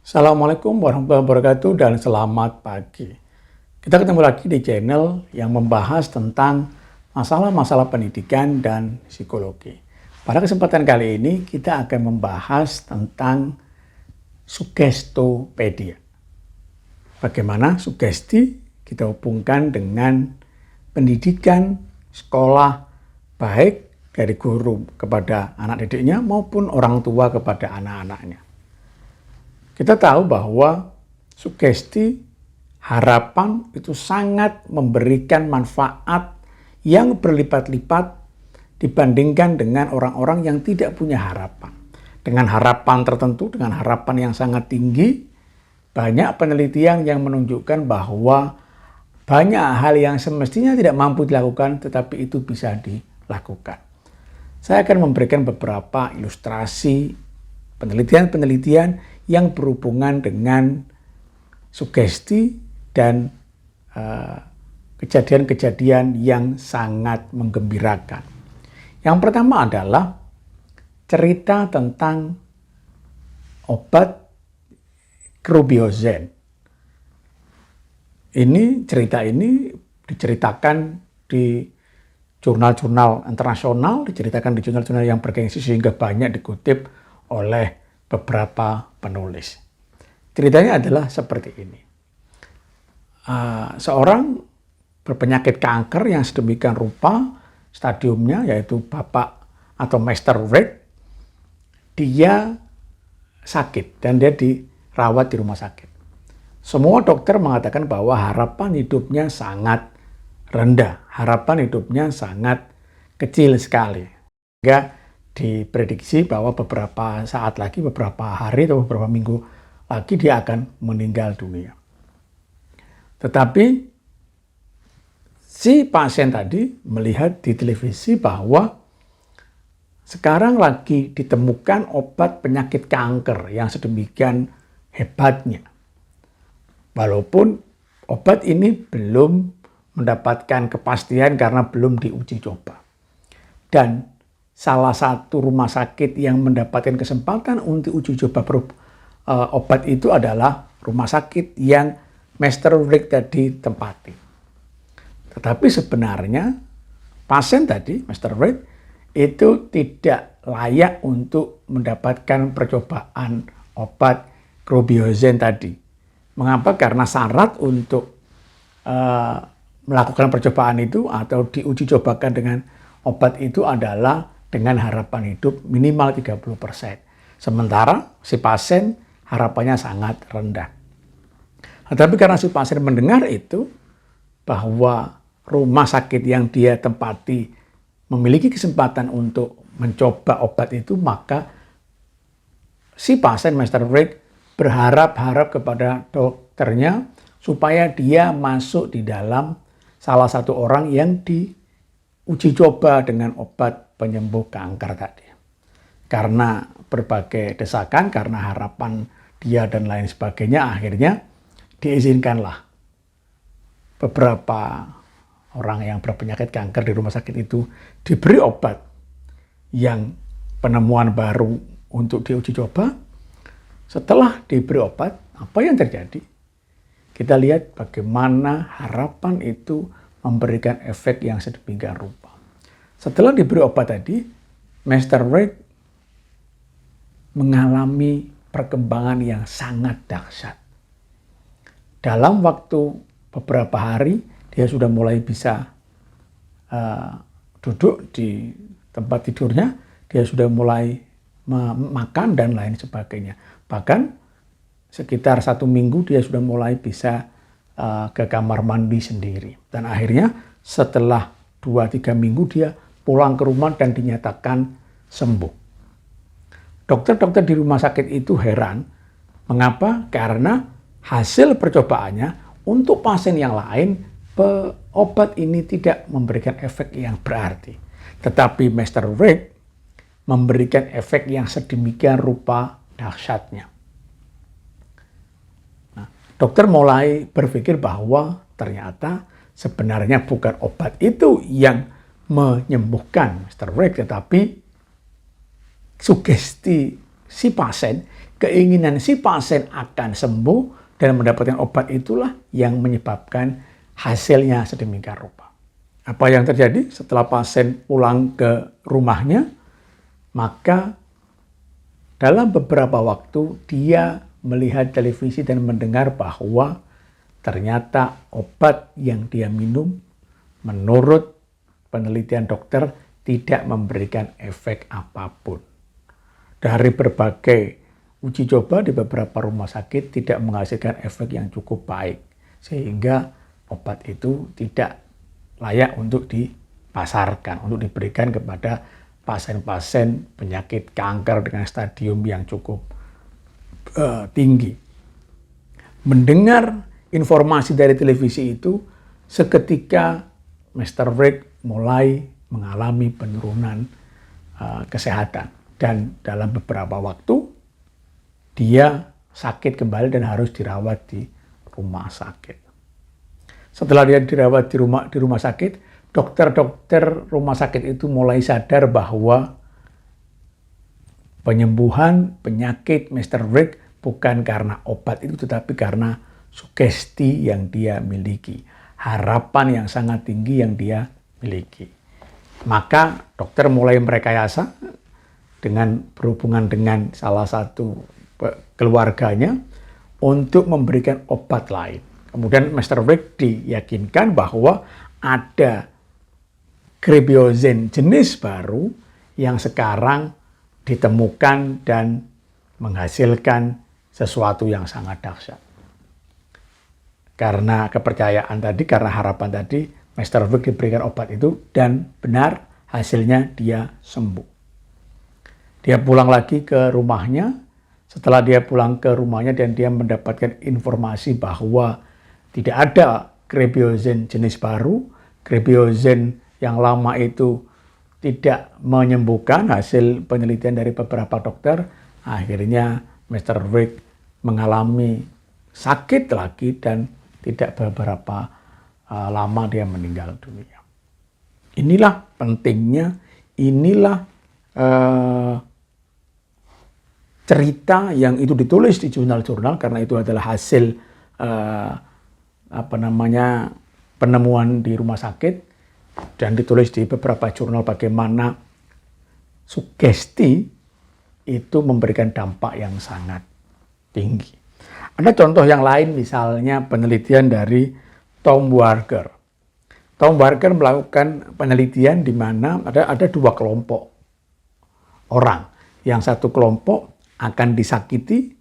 Assalamualaikum warahmatullahi wabarakatuh dan selamat pagi. Kita ketemu lagi di channel yang membahas tentang masalah-masalah pendidikan dan psikologi. Pada kesempatan kali ini kita akan membahas tentang sugestopedia. Bagaimana sugesti kita hubungkan dengan pendidikan sekolah baik dari guru kepada anak didiknya maupun orang tua kepada anak-anaknya. Kita tahu bahwa sugesti harapan itu sangat memberikan manfaat yang berlipat-lipat dibandingkan dengan orang-orang yang tidak punya harapan. Dengan harapan tertentu, dengan harapan yang sangat tinggi, banyak penelitian yang menunjukkan bahwa banyak hal yang semestinya tidak mampu dilakukan tetapi itu bisa dilakukan. Saya akan memberikan beberapa ilustrasi penelitian-penelitian yang berhubungan dengan sugesti dan kejadian-kejadian yang sangat menggembirakan. Yang pertama adalah cerita tentang obat Krobiozen. Cerita ini diceritakan di jurnal-jurnal internasional, diceritakan di jurnal-jurnal yang bergengsi sehingga banyak dikutip oleh beberapa penulis. Ceritanya adalah seperti ini. Seorang berpenyakit kanker yang sedemikian rupa stadiumnya, yaitu Bapak atau Master Red, dia sakit dan dia dirawat di rumah sakit. Semua dokter mengatakan bahwa harapan hidupnya sangat rendah, harapan hidupnya sangat kecil sekali. Sehingga diprediksi bahwa beberapa saat lagi, beberapa hari atau beberapa minggu lagi dia akan meninggal dunia. Tetapi si pasien tadi melihat di televisi bahwa sekarang lagi ditemukan obat penyakit kanker yang sedemikian hebatnya. Walaupun obat ini belum mendapatkan kepastian karena belum diuji coba. Dan salah satu rumah sakit yang mendapatkan kesempatan untuk uji coba obat itu adalah rumah sakit yang Master Rick tadi tempati. Tetapi sebenarnya pasien tadi, Master Rick, itu tidak layak untuk mendapatkan percobaan obat Krobiozen tadi. Mengapa? Karena syarat untuk melakukan percobaan itu atau diuji cobakan dengan obat itu adalah dengan harapan hidup minimal 30%. Sementara si pasien harapannya sangat rendah. Tetapi karena si pasien mendengar itu, bahwa rumah sakit yang dia tempati memiliki kesempatan untuk mencoba obat itu, maka si pasien Master Rick berharap kepada dokternya supaya dia masuk di dalam salah satu orang yang diuji coba dengan obat penyembuh kanker tadi. Karena berbagai desakan, karena harapan dia dan lain sebagainya, akhirnya diizinkanlah beberapa orang yang berpenyakit kanker di rumah sakit itu diberi obat yang penemuan baru untuk diuji coba. Setelah diberi obat, apa yang terjadi? Kita lihat bagaimana harapan itu memberikan efek yang sedemikian rupa. Setelah diberi obat tadi, Master Rick mengalami perkembangan yang sangat dahsyat. Dalam waktu beberapa hari, dia sudah mulai bisa duduk di tempat tidurnya, dia sudah mulai makan dan lain sebagainya. Bahkan sekitar 1 minggu dia sudah mulai bisa ke kamar mandi sendiri. Dan akhirnya setelah 2-3 minggu dia pulang ke rumah dan dinyatakan sembuh. Dokter-dokter di rumah sakit itu heran. Mengapa? Karena hasil percobaannya untuk pasien yang lain, obat ini tidak memberikan efek yang berarti. Tetapi Master Rick memberikan efek yang sedemikian rupa dahsyatnya. Dokter mulai berpikir bahwa ternyata sebenarnya bukan obat itu yang menyembuhkan Master Rick, tetapi sugesti si pasien keinginan si pasien akan sembuh dan mendapatkan obat itulah yang menyebabkan hasilnya sedemikian rupa. Apa yang terjadi setelah pasien pulang ke rumahnya? Maka dalam beberapa waktu dia melihat televisi dan mendengar bahwa ternyata obat yang dia minum menurut penelitian dokter tidak memberikan efek apapun. Dari berbagai uji coba di beberapa rumah sakit tidak menghasilkan efek yang cukup baik. Sehingga obat itu tidak layak untuk dipasarkan, untuk diberikan kepada pasien-pasien penyakit kanker dengan stadium yang cukup tinggi. Mendengar informasi dari televisi itu, seketika Mr. Rick mulai mengalami penurunan kesehatan. Dan dalam beberapa waktu, dia sakit kembali dan harus dirawat di rumah sakit. Setelah dia dirawat di rumah sakit, dokter-dokter rumah sakit itu mulai sadar bahwa penyembuhan penyakit Mr. Rick bukan karena obat itu, tetapi karena sugesti yang dia miliki, harapan yang sangat tinggi yang dia miliki. Maka dokter mulai merekayasa dengan berhubungan dengan salah satu keluarganya untuk memberikan obat lain. Kemudian Mr. Rick diyakinkan bahwa ada Kribiozen jenis baru yang sekarang ditemukan dan menghasilkan sesuatu yang sangat dahsyat. Karena kepercayaan tadi, karena harapan tadi, Mr. Rick diberikan obat itu dan benar hasilnya dia sembuh. Dia pulang lagi ke rumahnya. Setelah dia pulang ke rumahnya dan dia mendapatkan informasi bahwa tidak ada Kribiozen jenis baru, Kribiozen yang lama itu tidak menyembuhkan, hasil penelitian dari beberapa dokter, akhirnya Mr. Rick mengalami sakit lagi dan tidak beberapa lama dia meninggal dunia. Inilah pentingnya, inilah cerita yang itu ditulis di jurnal-jurnal karena itu adalah hasil penemuan di rumah sakit dan ditulis di beberapa jurnal bagaimana sugesti itu memberikan dampak yang sangat tinggi. Ada contoh yang lain, misalnya penelitian dari Tom Warger. Tom Warger melakukan penelitian di mana ada dua kelompok orang. Yang satu kelompok akan disakiti,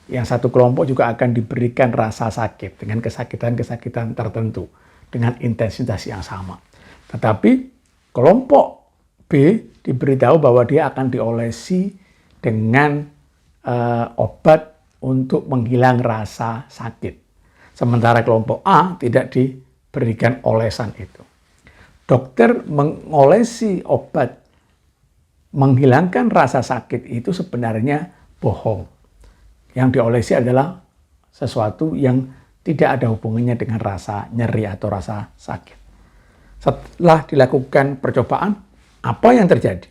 yang satu kelompok juga akan diberikan rasa sakit dengan kesakitan-kesakitan tertentu dengan intensitas yang sama. Tetapi kelompok B diberitahu bahwa dia akan diolesi dengan obat untuk menghilang rasa sakit. Sementara kelompok A tidak diberikan olesan itu. Dokter mengolesi obat menghilangkan rasa sakit itu sebenarnya bohong. Yang diolesi adalah sesuatu yang tidak ada hubungannya dengan rasa nyeri atau rasa sakit. Setelah dilakukan percobaan, apa yang terjadi?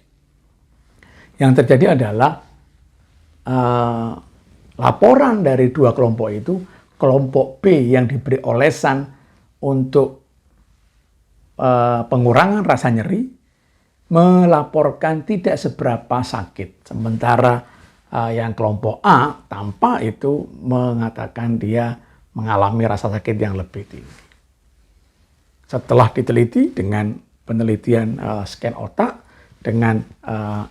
Yang terjadi adalah laporan dari dua kelompok itu, kelompok B yang diberi olesan untuk pengurangan rasa nyeri, melaporkan tidak seberapa sakit. Sementara yang kelompok A tanpa itu mengatakan dia mengalami rasa sakit yang lebih tinggi. Setelah diteliti dengan penelitian scan otak dengan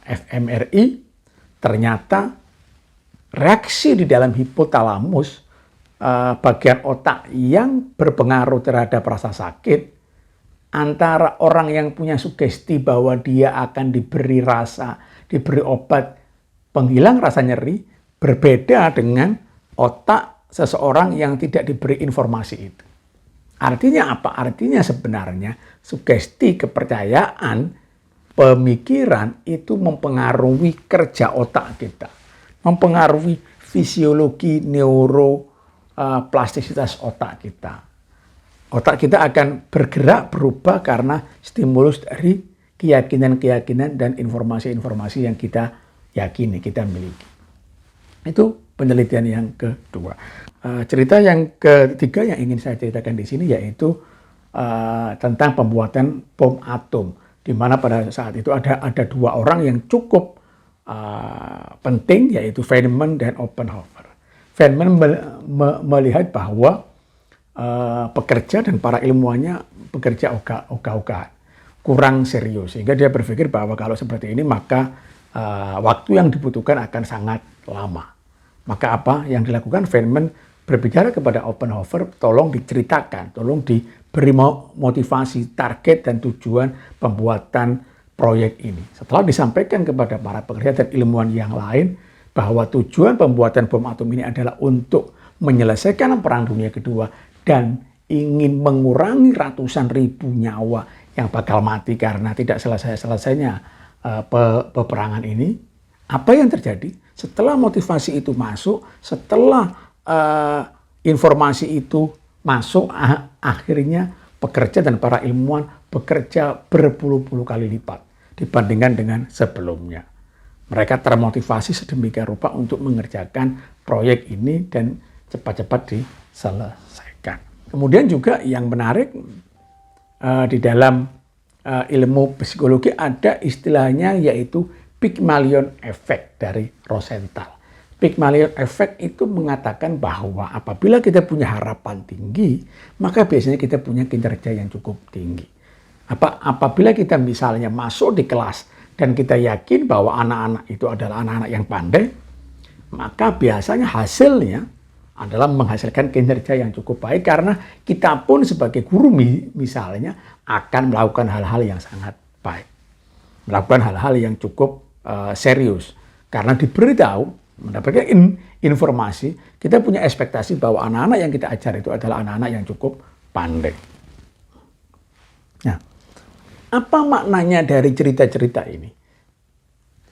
fMRI, ternyata reaksi di dalam hipotalamus, bagian otak yang berpengaruh terhadap rasa sakit, antara orang yang punya sugesti bahwa dia akan diberi obat penghilang rasa nyeri, berbeda dengan otak seseorang yang tidak diberi informasi itu. Artinya apa? Artinya sebenarnya sugesti, kepercayaan, pemikiran itu mempengaruhi kerja otak kita, mempengaruhi fisiologi neuroplastisitas otak kita. Otak kita akan bergerak, berubah karena stimulus dari keyakinan-keyakinan dan informasi-informasi yang kita yakini, kita miliki. Itu penelitian yang kedua. Cerita yang ketiga yang ingin saya ceritakan di sini yaitu tentang pembuatan bom atom, di mana pada saat itu ada dua orang yang cukup penting, yaitu Feynman dan Oppenheimer. Feynman melihat bahwa pekerja dan para ilmuwannya bekerja ogah-ogahan, kurang serius, sehingga dia berpikir bahwa kalau seperti ini maka waktu yang dibutuhkan akan sangat lama. Maka apa yang dilakukan? Feynman berbicara kepada Oppenheimer, tolong diceritakan, tolong diberi motivasi, target dan tujuan pembuatan proyek ini. Setelah disampaikan kepada para pekerja dan ilmuwan yang lain bahwa tujuan pembuatan bom atom ini adalah untuk menyelesaikan Perang Dunia Kedua dan ingin mengurangi ratusan ribu nyawa yang bakal mati karena tidak selesai-selesainya peperangan ini, apa yang terjadi? Setelah motivasi itu masuk, setelah informasi itu masuk, akhirnya pekerja dan para ilmuwan bekerja berpuluh-puluh kali lipat dibandingkan dengan sebelumnya. Mereka termotivasi sedemikian rupa untuk mengerjakan proyek ini dan cepat-cepat diselesaikan. Kemudian juga yang menarik, di dalam ilmu psikologi ada istilahnya yaitu Pygmalion Effect dari Rosenthal. Pygmalion Effect itu mengatakan bahwa apabila kita punya harapan tinggi, maka biasanya kita punya kinerja yang cukup tinggi. Apabila kita misalnya masuk di kelas dan kita yakin bahwa anak-anak itu adalah anak-anak yang pandai, maka biasanya hasilnya adalah menghasilkan kinerja yang cukup baik karena kita pun sebagai guru misalnya akan melakukan hal-hal yang sangat baik. Melakukan hal-hal yang cukup serius. Karena diberitahu, mendapatkan informasi, kita punya ekspektasi bahwa anak-anak yang kita ajar itu adalah anak-anak yang cukup pandai. Nah, apa maknanya dari cerita-cerita ini?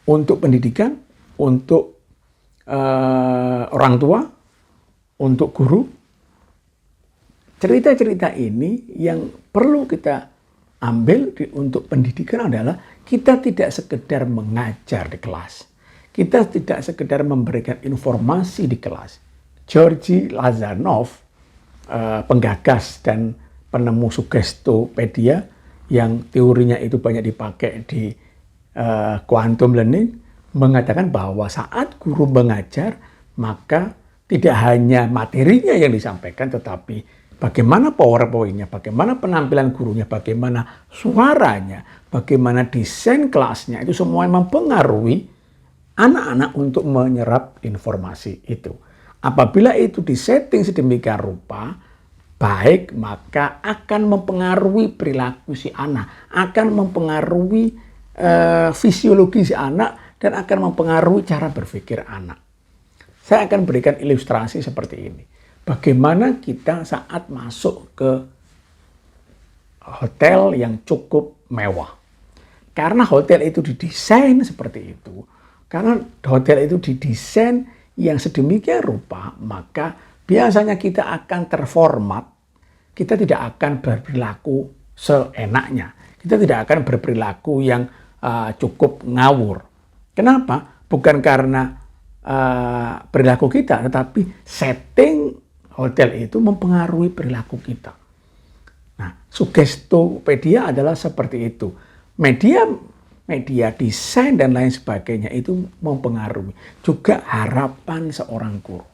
Untuk pendidikan, untuk orang tua, untuk guru. Cerita-cerita ini yang perlu kita ambil untuk pendidikan adalah kita tidak sekedar mengajar di kelas. Kita tidak sekedar memberikan informasi di kelas. Georgi Lazarov, penggagas dan penemu Sugestopedia, yang teorinya itu banyak dipakai di quantum learning, mengatakan bahwa saat guru mengajar, maka tidak hanya materinya yang disampaikan, tetapi bagaimana PowerPoint-nya, bagaimana penampilan gurunya, bagaimana suaranya, bagaimana desain kelasnya, itu semua mempengaruhi anak-anak untuk menyerap informasi itu. Apabila itu disetting sedemikian rupa, baik, maka akan mempengaruhi perilaku si anak, akan mempengaruhi fisiologi si anak, dan akan mempengaruhi cara berpikir anak. Saya akan berikan ilustrasi seperti ini. Bagaimana kita saat masuk ke hotel yang cukup mewah. Karena hotel itu didesain seperti itu, karena hotel itu didesain yang sedemikian rupa, maka biasanya kita akan terformat, kita tidak akan berperilaku seenaknya, kita tidak akan berperilaku yang cukup ngawur. Kenapa? Bukan karena perilaku kita, tetapi setting hotel itu mempengaruhi perilaku kita. Nah, Sugestopedia adalah seperti itu. Media desain dan lain sebagainya itu mempengaruhi juga harapan seorang guru.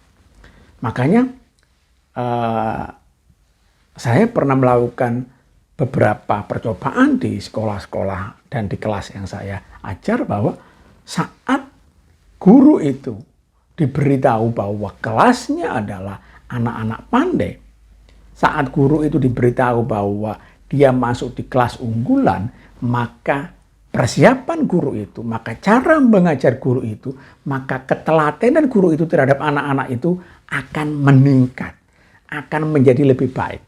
Makanya saya pernah melakukan beberapa percobaan di sekolah-sekolah dan di kelas yang saya ajar, bahwa saat guru itu diberitahu bahwa kelasnya adalah anak-anak pandai, saat guru itu diberitahu bahwa dia masuk di kelas unggulan, maka persiapan guru itu, maka cara mengajar guru itu, maka ketelatenan guru itu terhadap anak-anak itu akan meningkat, akan menjadi lebih baik.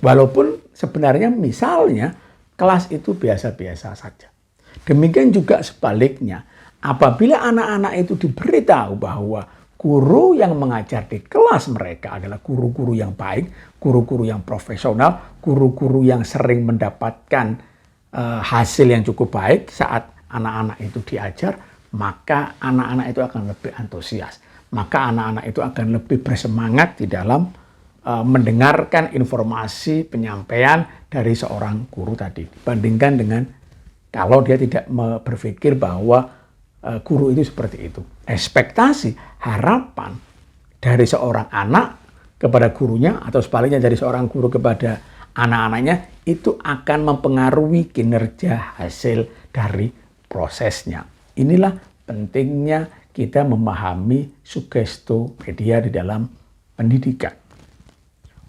Walaupun sebenarnya misalnya kelas itu biasa-biasa saja. Demikian juga sebaliknya, apabila anak-anak itu diberitahu bahwa guru yang mengajar di kelas mereka adalah guru-guru yang baik, guru-guru yang profesional, guru-guru yang sering mendapatkan hasil yang cukup baik saat anak-anak itu diajar, maka anak-anak itu akan lebih antusias. maka anak-anak itu akan lebih bersemangat di dalam mendengarkan informasi penyampaian dari seorang guru tadi, dibandingkan dengan kalau dia tidak berpikir bahwa guru itu seperti itu. Ekspektasi, harapan dari seorang anak kepada gurunya atau sebaliknya dari seorang guru kepada anak-anaknya itu akan mempengaruhi kinerja hasil dari prosesnya. Inilah pentingnya kita memahami Sugestopedia di dalam pendidikan.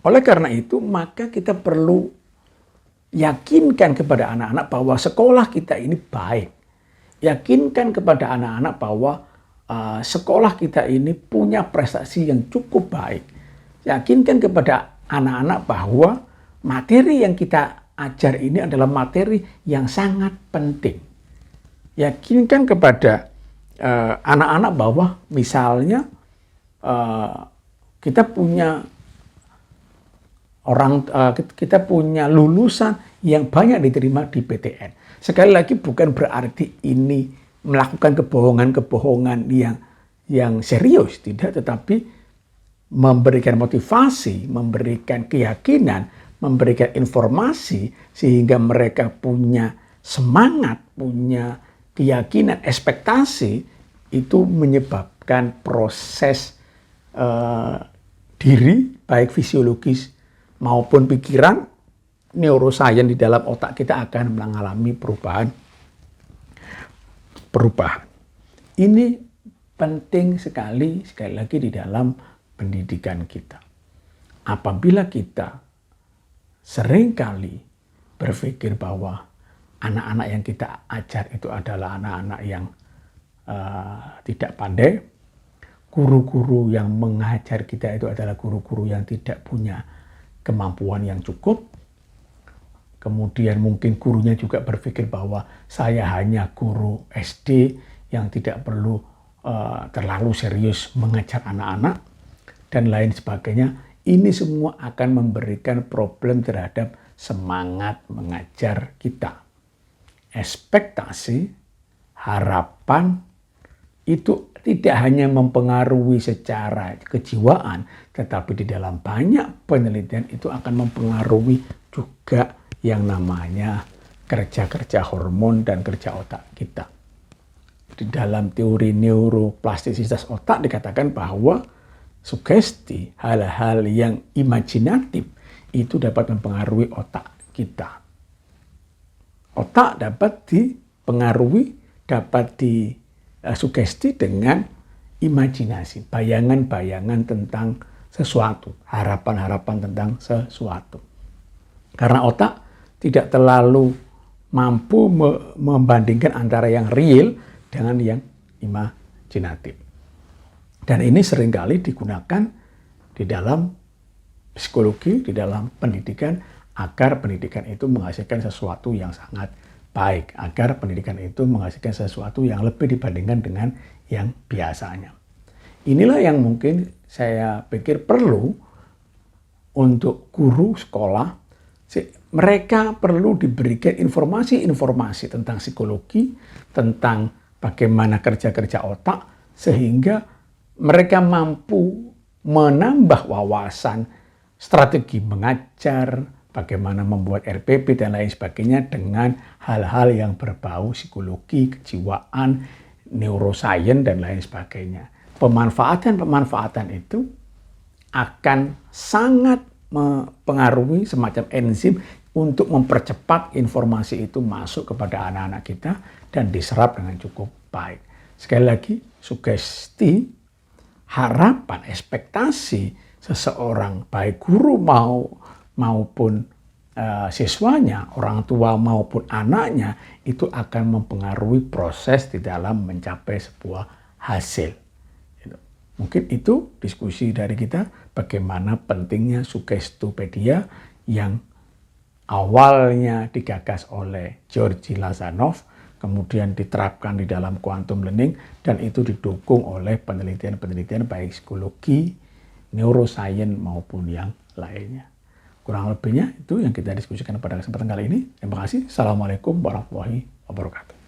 Oleh karena itu, maka kita perlu yakinkan kepada anak-anak bahwa sekolah kita ini baik. Yakinkan kepada anak-anak bahwa sekolah kita ini punya prestasi yang cukup baik. Yakinkan kepada anak-anak bahwa materi yang kita ajar ini adalah materi yang sangat penting. Yakinkan kepada anak-anak bahwa misalnya kita punya lulusan yang banyak diterima di PTN. Sekali lagi bukan berarti ini melakukan kebohongan-kebohongan yang serius, tidak, tetapi memberikan motivasi, memberikan keyakinan, memberikan informasi sehingga mereka punya semangat, punya keyakinan, ekspektasi, itu menyebabkan proses diri baik fisiologis maupun pikiran, neuroscience di dalam otak kita akan mengalami perubahan. Ini penting sekali lagi di dalam pendidikan kita. Apabila kita seringkali berpikir bahwa anak-anak yang kita ajar itu adalah anak-anak yang tidak pandai, guru-guru yang mengajar kita itu adalah guru-guru yang tidak punya kemampuan yang cukup. Kemudian mungkin gurunya juga berpikir bahwa saya hanya guru SD yang tidak perlu terlalu serius mengajar anak-anak dan lain sebagainya. Ini semua akan memberikan problem terhadap semangat mengajar kita. Ekspektasi, harapan itu tidak hanya mempengaruhi secara kejiwaan, tetapi di dalam banyak penelitian itu akan mempengaruhi juga yang namanya kerja-kerja hormon dan kerja otak kita. Di dalam teori neuroplastisitas otak dikatakan bahwa sugesti, hal-hal yang imajinatif itu dapat mempengaruhi otak kita. Otak dapat dipengaruhi, dapat disugesti dengan imajinasi, bayangan-bayangan tentang sesuatu, harapan-harapan tentang sesuatu. Karena otak tidak terlalu mampu membandingkan antara yang real dengan yang imajinatif. Dan ini seringkali digunakan di dalam psikologi, di dalam pendidikan, agar pendidikan itu menghasilkan sesuatu yang sangat baik, agar pendidikan itu menghasilkan sesuatu yang lebih dibandingkan dengan yang biasanya. Inilah yang mungkin saya pikir perlu untuk guru sekolah. Mereka perlu diberikan informasi-informasi tentang psikologi, tentang bagaimana kerja-kerja otak, sehingga mereka mampu menambah wawasan, strategi mengajar, bagaimana membuat RPP dan lain sebagainya dengan hal-hal yang berbau psikologi, kejiwaan, neuroscience dan lain sebagainya. Pemanfaatan itu akan sangat mempengaruhi semacam enzim untuk mempercepat informasi itu masuk kepada anak-anak kita dan diserap dengan cukup baik. Sekali lagi, sugesti, harapan, ekspektasi seseorang, baik guru maupun siswanya, orang tua maupun anaknya, itu akan mempengaruhi proses di dalam mencapai sebuah hasil. Mungkin itu diskusi dari kita bagaimana pentingnya Sugestopedia yang awalnya digagas oleh Georgi Lazanov, kemudian diterapkan di dalam quantum learning, dan itu didukung oleh penelitian-penelitian baik psikologi, neuroscience maupun yang lainnya. Kurang lebihnya itu yang kita diskusikan pada kesempatan kali ini. Terima kasih. Assalamualaikum warahmatullahi wabarakatuh.